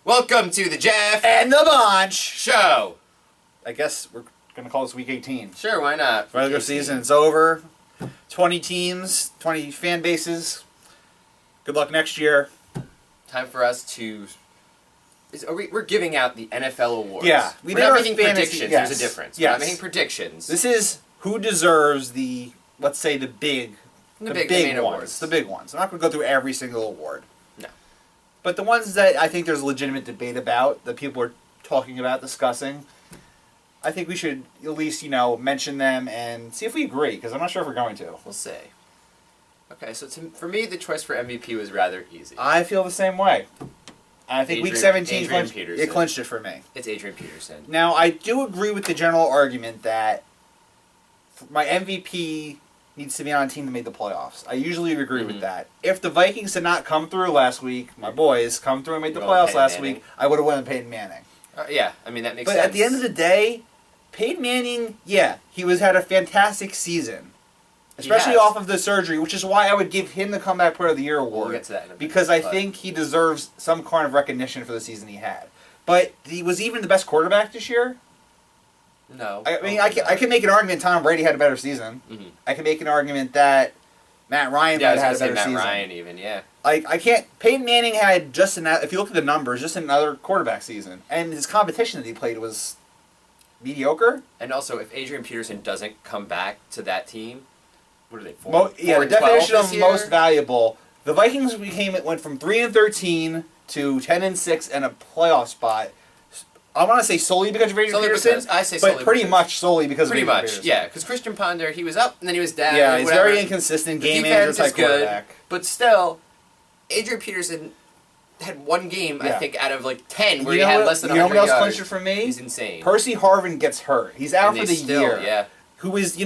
Welcome to the Jeff and the Bonch Show. I guess we're going to call this Week 18. Sure, why not? Regular season's over. 20 teams, 20 fan bases. Good luck next year. Time for us to... We're giving out the NFL awards. Yeah. We're not making predictions. Yes. There's a difference. Yes. We're not making predictions. This is who deserves the, let's say, the big main ones. awards. The big ones. I'm not going to go through every single award. No. But the ones that I think there's legitimate debate about, that people are talking about, discussing, I think we should at least, mention them and see if we agree, because I'm not sure if we're going to. We'll see. Okay, so for me, the choice for MVP was rather easy. I feel the same way. I think Week 17 clinched it for me. It's Adrian Peterson. Now, I do agree with the general argument that my MVP needs to be on a team that made the playoffs. I usually agree with that. If the Vikings did not come through last week, my boys come through and made the playoffs last week, I would have won Peyton Manning. Yeah, I mean, that makes sense. But at the end of the day, Peyton Manning, he had a fantastic season. Especially off of the surgery, which is why I would give him the Comeback Player of the Year award. We'll get to that in a minute, because I think he deserves some kind of recognition for the season he had. But he was even the best quarterback this year? No. I mean, I can make an argument Tom Brady had a better season. Mm-hmm. I can make an argument that Matt Ryan might have had a better season. Matt Ryan even, yeah. I can't... Peyton Manning had if you look at the numbers, just another quarterback season. And his competition that he played was mediocre. And also, if Adrian Peterson doesn't come back to that team... What are they? The definition of most valuable. The Vikings went from 3-13 to 10-6 and a playoff spot. I want to say solely because of Adrian Peterson. I say solely, but pretty much solely because of Adrian Peterson. Yeah, because Christian Ponder, he was up and then he was down. Yeah, he's very inconsistent game manager type quarterback. But still, Adrian Peterson had one game, I think, out of 10 where he had less than 100 yards. You know what else clinched it for me? He's insane. Percy Harvin gets hurt. He's out for the year. Yeah. Who is,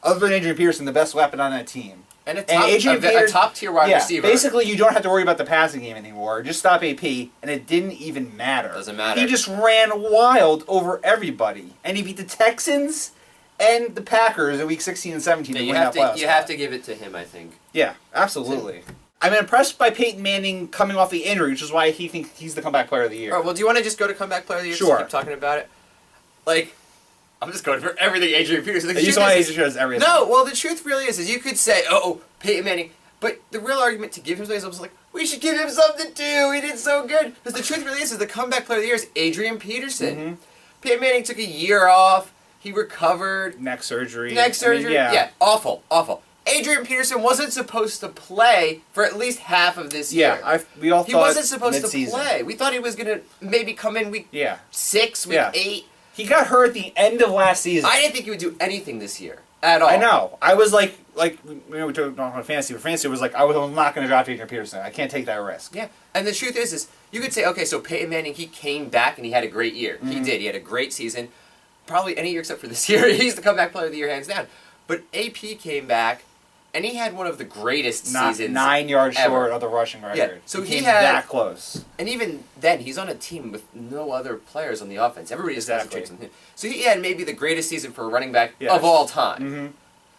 other than Adrian Peterson, the best weapon on that team. And a top-tier wide receiver. Basically, you don't have to worry about the passing game anymore. Just stop AP, and it didn't even matter. Doesn't matter. He just ran wild over everybody. And he beat the Texans and the Packers in Week 16 and 17 to win that playoff spot. You have to give it to him, I think. Yeah, absolutely. I'm impressed by Peyton Manning coming off the injury, which is why he thinks he's the Comeback Player of the Year. All right, well, do you want to just go to Comeback Player of the Year? Sure. Keep talking about it? I'm just going for everything Adrian Peterson. You saw Adrian Peterson everything. No, well, the truth really is you could say, Peyton Manning, but the real argument to give him something was we should give him something too. He did so good. Because the truth really is the Comeback Player of the Year is Adrian Peterson. Mm-hmm. Peyton Manning took a year off. He recovered. Neck surgery. Yeah, awful. Adrian Peterson wasn't supposed to play for at least half of this year. We all thought he wasn't supposed mid-season. to play. We thought he was going to maybe come in week 6, week 8. He got hurt at the end of last season. I didn't think he would do anything this year at all. I know. I was we talked about fantasy, but fantasy was I was not going to draft Adrian Peterson. I can't take that risk. Yeah, and the truth is you could say, okay, so Peyton Manning, he came back and he had a great year. Mm-hmm. He did. He had a great season. Probably any year except for this year. He's the Comeback Player of the Year, hands down. But AP came back, and he had one of the greatest seasons 9 yards ever. Short of the rushing record. Yeah, so he had that close. And even then, he's on a team with no other players on the offense. Everybody just concentrates on him. So he had maybe the greatest season for a running back of all time. Mm-hmm.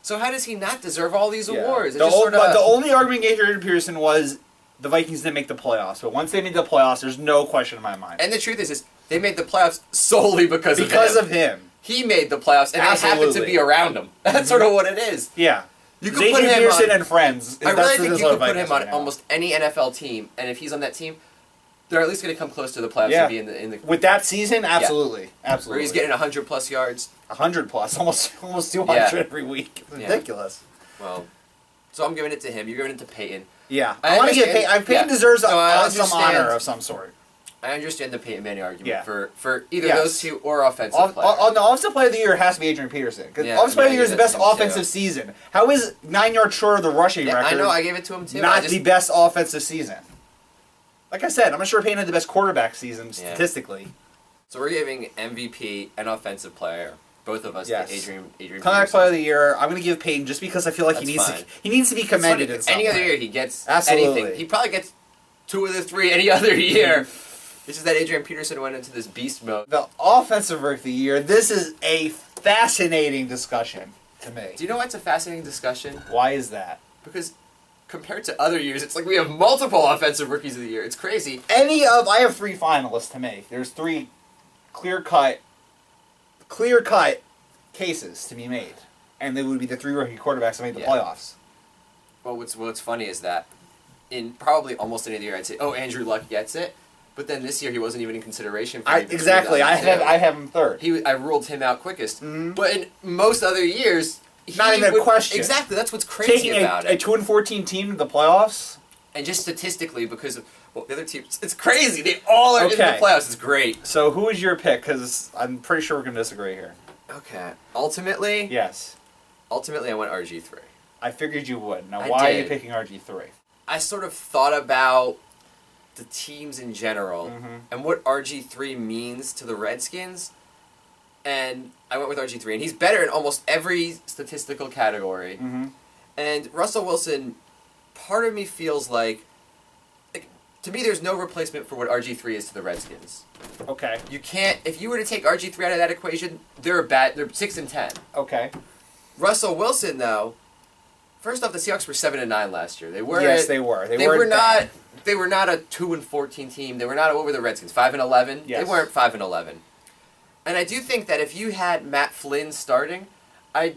So how does he not deserve all these awards? The only argument against Adrian Peterson was the Vikings didn't make the playoffs. But once they made the playoffs, there's no question in my mind. And the truth is they made the playoffs solely because of him. He made the playoffs, and they happened to be around him. That's sort of what it is. Yeah. You could put him Peterson and friends. I really think you could put him on almost any NFL team, and if he's on that team, they're at least going to come close to the playoffs and be in the. With that season, absolutely, absolutely. Where he's getting 100+ yards. 100+, almost 200 every week. Ridiculous. Well, so I'm giving it to him. You're giving it to Peyton. Yeah, I want to give Peyton. Peyton deserves some honor of some sort. I understand the Peyton Manning argument for either those two or offensive player. On the offensive player of the year, it has to be Adrian Peterson. Because offensive player of the year is the best offensive season. How is 9 yards short of the rushing record? I know, I gave it to him too. Not the best offensive season. Like I said, I'm not sure Peyton had the best quarterback season statistically. So we're giving MVP and offensive player, both of us, to Adrian Comeback Player of the Year, I'm going to give Peyton just because I feel like he needs to be commended in some Any other year he gets anything. He probably gets 2 of the 3 any other year. It's just that Adrian Peterson went into this beast mode. The Offensive Rookie of the Year, this is a fascinating discussion to me. Do you know why it's a fascinating discussion? Why is that? Because compared to other years, it's like we have multiple offensive rookies of the year. It's crazy. I have 3 finalists to make. There's 3 clear-cut cases to be made. And they would be the 3 rookie quarterbacks that made the playoffs. Well, what's funny is that in probably almost any other year, I'd say, Andrew Luck gets it. But then this year, he wasn't even in consideration for me. Exactly. I have him third. I ruled him out quickest. Mm-hmm. But in most other years, not even a question. Exactly. That's what's crazy about it. Taking a 2-14 team to the playoffs? And just statistically, because of the other teams, it's crazy. They all are in the playoffs. It's great. So who is your pick? Because I'm pretty sure we're going to disagree here. Okay. Ultimately? Yes. Ultimately, I went RG3. I figured you would. Now, why are you picking RG3? I sort of thought about the teams in general and what RG3 means to the Redskins, and I went with RG3. And he's better in almost every statistical category. And Russell Wilson, part of me feels like to me, there's no replacement for what RG3 is to the Redskins. Okay. You can't. If you were to take RG3 out of that equation, they're 6-10. Okay. Russell Wilson, though. First off, the Seahawks were 7-9 last year. They were. Yes, they were. They were not. They were not a 2-14 team. They were not. What were the Redskins? 5-11. Yes. They weren't 5-11. And I do think that if you had Matt Flynn starting, I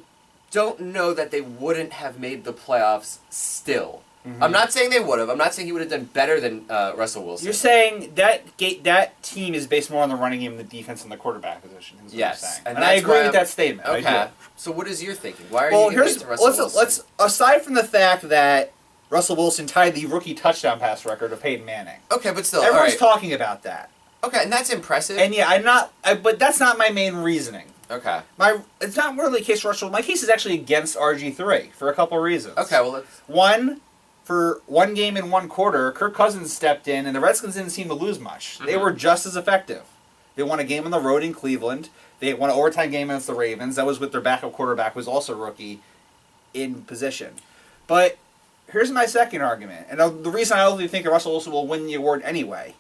don't know that they wouldn't have made the playoffs still. I'm not saying they would have. I'm not saying he would have done better than Russell Wilson. You're saying that team is based more on the running game, the defense, and the quarterback position. Yes, and I agree with that statement. Okay. I do. So what is your thinking? Why are you giving it to Russell Wilson? Let's aside from the fact that Russell Wilson tied the rookie touchdown pass record of Peyton Manning. Okay, but still, everyone's talking about that. Okay, and that's impressive. And but that's not my main reasoning. Okay. It's not really a case for Russell. My case is actually against RG3 for a couple of reasons. Okay, well, One, for one game in one quarter, Kirk Cousins stepped in, and the Redskins didn't seem to lose much. They were just as effective. They won a game on the road in Cleveland. They won an overtime game against the Ravens. That was with their backup quarterback, who was also a rookie, in position. But here's my second argument, and the reason I only think that Russell Wilson will win the award anyway.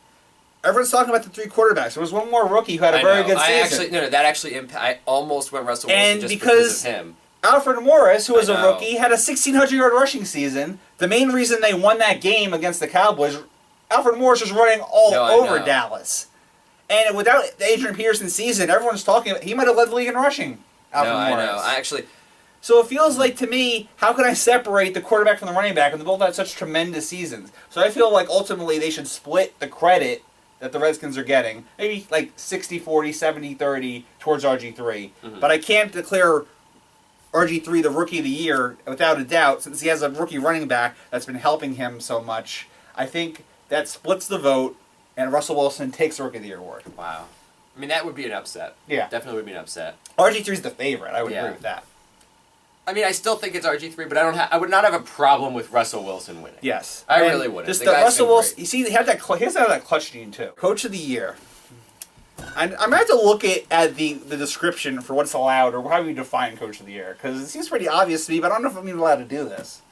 Everyone's talking about the 3 quarterbacks. There was one more rookie who had a very good season. I almost went Russell Wilson and just because of him. Alfred Morris, who was a rookie, had a 1,600-yard rushing season. The main reason they won that game against the Cowboys, Alfred Morris was running all over Dallas. And without the Adrian Peterson season, everyone's talking about he might have led the league in rushing. Alfred Morris. I know. So it feels like, to me, how can I separate the quarterback from the running back when they both had such tremendous seasons? So I feel like ultimately they should split the credit that the Redskins are getting. Maybe like 60-40, 70-30 towards RG3. But I can't declare RG3 the rookie of the year without a doubt, since he has a rookie running back that's been helping him so much. I think that splits the vote, and Russell Wilson takes the rookie of the year award. Wow. I mean, that would be an upset. Yeah. Definitely would be an upset. RG3's the favorite. I would agree with that. I mean, I still think it's RG3, but I would not have a problem with Russell Wilson winning. Yes. I really wouldn't. Just the Russell Wilson, you see, he has that clutch gene, too. Coach of the year. I'm going to have to look at the description for what's allowed, or how we define Coach of the Year, because it seems pretty obvious to me, but I don't know if I'm even allowed to do this.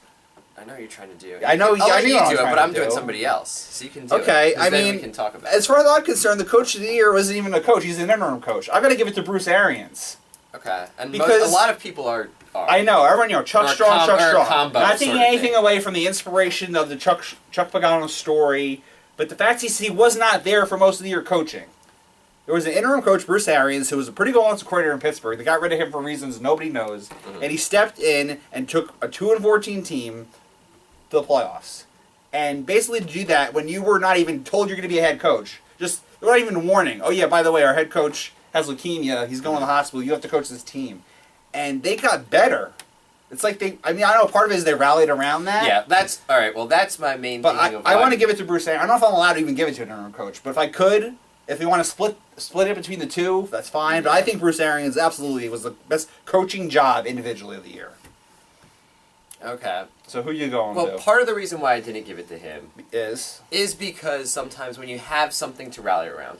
I know you're trying to do it. I know you do it, but I'm doing somebody else, so you can do it. Okay, I mean, then we can talk about as far as I'm concerned, the Coach of the Year wasn't even a coach; he's an interim coach. I've got to give it to Bruce Arians. Okay, and because a lot of people are. I know everyone. Chuck Strong. Not taking anything thing. away from the inspiration of the Chuck Pagano story, but the fact he was not there for most of the year coaching. There was an interim coach, Bruce Arians, who was a pretty good offensive coordinator in Pittsburgh. They got rid of him for reasons nobody knows, and he stepped in and took a 2-14 team to the playoffs. And basically to do that when you were not even told you're going to be a head coach, just without even warning. Oh yeah, by the way, our head coach has leukemia. He's going to the hospital. You have to coach this team, and they got better. It's like I know part of it is they rallied around that. Yeah, that's all right. Well, that's my main. But I want to give it to Bruce Arians. I don't know if I'm allowed to even give it to an interim coach, but if I could. If you want to split it between the two, that's fine. But I think Bruce Arians absolutely was the best coaching job individually of the year. Okay. So who you going to? Well, part of the reason why I didn't give it to him is because sometimes when you have something to rally around,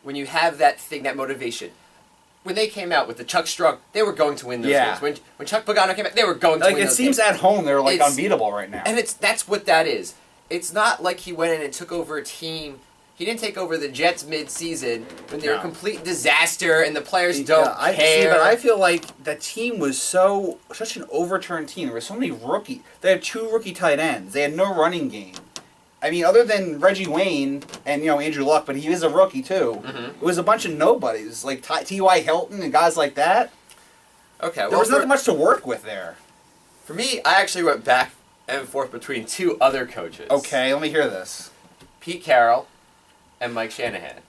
when you have that thing, that motivation, when they came out with the Chuck Strong, they were going to win those games. When Chuck Pagano came out, they were going to win those games. It seems at home they're unbeatable right now. And that's what that is. It's not like he went in and took over a team He didn't take over the Jets mid-season when they were a No. complete disaster and the players don't I care. see, but I feel like the team was such an overturned team. There were so many rookies. They had 2 rookie tight ends. They had no running game. I mean, other than Reggie Wayne and Andrew Luck, but he is a rookie too. It was a bunch of nobodies like T.Y. Hilton and guys like that. Okay, well, There was nothing much to work with there. for me, I actually went back and forth between 2 other coaches. Okay, let me hear this. Pete Carroll and Mike Shanahan.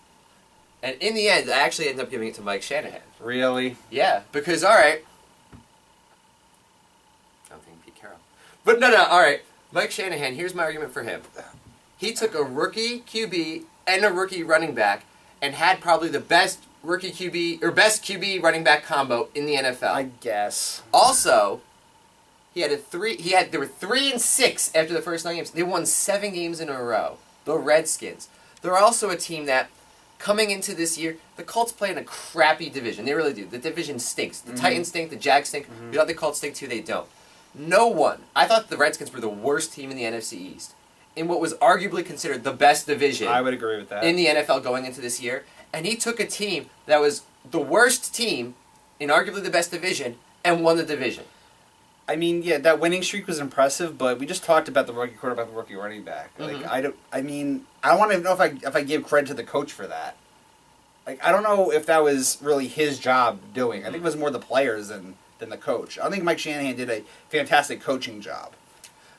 And in the end, I actually ended up giving it to Mike Shanahan. Really? Yeah, because, all right. I don't think Pete Carroll. But no, all right. Mike Shanahan, here's my argument for him. He took a rookie QB and a rookie running back and had probably the best rookie QB, or best QB running back combo in the NFL. I guess. Also, there were 3-6 after the first 9 games. They won 7 games in a row. The Redskins. They're also a team that, coming into this year, the Colts play in a crappy division. They really do. The division stinks. The Titans stink. The Jags stink. We thought the Colts stink too. They don't. No one. I thought the Redskins were the worst team in the NFC East, in what was arguably considered the best division. I would agree with that. In the NFL going into this year, and he took a team that was the worst team in arguably the best division and won the division. I mean, yeah, that winning streak was impressive, but we just talked about the rookie quarterback, the rookie running back. Like, I don't want to know if I give credit to the coach for that. Like, I don't know if that was really his job doing. I think it was more the players than the coach. I think Mike Shanahan did a fantastic coaching job.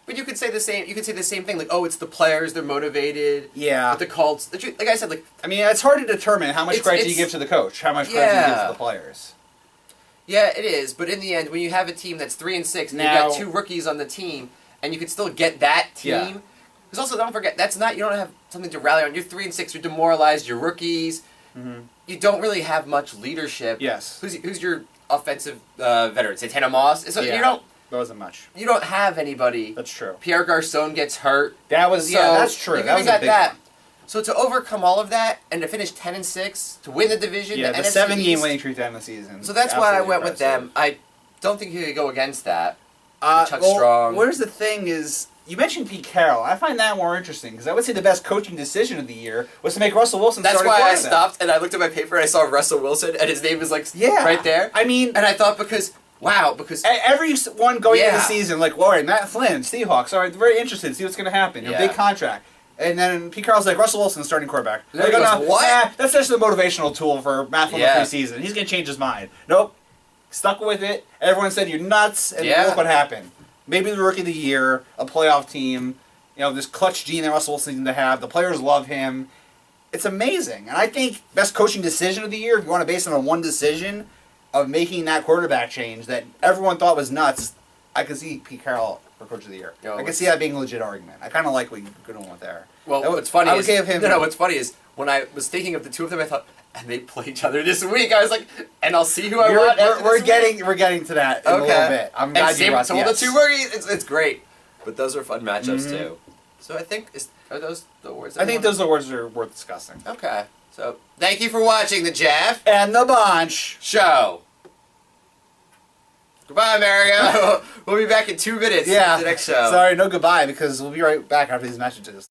But you could say the same. You could say the same thing. Like, oh, it's the players; they're motivated. Yeah. But the Colts, like I said, like, I mean, it's hard to determine how much credit you give to the coach, how much credit you give to the players. Yeah, it is. But in the end, when you have a team that's 3-6, and you've got 2 rookies on the team, and you could still get that team. Because also, don't forget, you don't have something to rally on. You're 3-6. You're demoralized. You're rookies. You don't really have much leadership. Yes. Who's your offensive veteran? Santana Moss. So you don't. There wasn't much. You don't have anybody. That's true. Pierre Garçon gets hurt. That's true. You That was a got big that. one. So to overcome all of that and to finish 10-6, to win the division, Yeah, the the NFC 7-game East, winning streak to end the season. So that's why I Absolutely went with impressive. them. I don't think you could go against that. Chuck well, Strong. Where's the thing is, you mentioned Pete Carroll. I find that more interesting because I would say the best coaching decision of the year was to make Russell Wilson That's starting why I quarterback. stopped and I looked at my paper and I saw Russell Wilson and his name was like right there. I mean, And I thought because everyone going into the Yeah. season, like, all right, Matt Flynn, Seahawks, all right, very interested, see what's going to happen. Yeah. Big contract. And then Pete Carroll's like, Russell Wilson, starting quarterback. And then Like, he goes, what? That's just a motivational tool for Matt Flynn Yeah. preseason. He's going to change his mind. Nope. Stuck with it. Everyone said, you're nuts. And Yeah. look what happened. Maybe the rookie of the year, a playoff team, this clutch gene that Russell Wilson seems to have. The players love him. It's amazing. And I think best coaching decision of the year, if you want to base it on one decision of making that quarterback change that everyone thought was nuts, I could see Pete Carroll for coach of the year. I could see that being a legit argument. I kind of like what you're going with there. Well, what's funny is him. what's funny is when I was thinking of the two of them, I thought, and they play each other this week. I was like, and I'll see who I want. after We're this week. getting to that in a little bit. I'm glad you brought so that. the two rookies, it's great. But those are fun matchups too. So I think are those the words? I think those are the words that are worth discussing. Okay. So thank you for watching the Jeff And the Bonch Show. Goodbye, America. We'll be back in 2 minutes. Yeah. For the next show. Sorry, no goodbye because we'll be right back after these messages.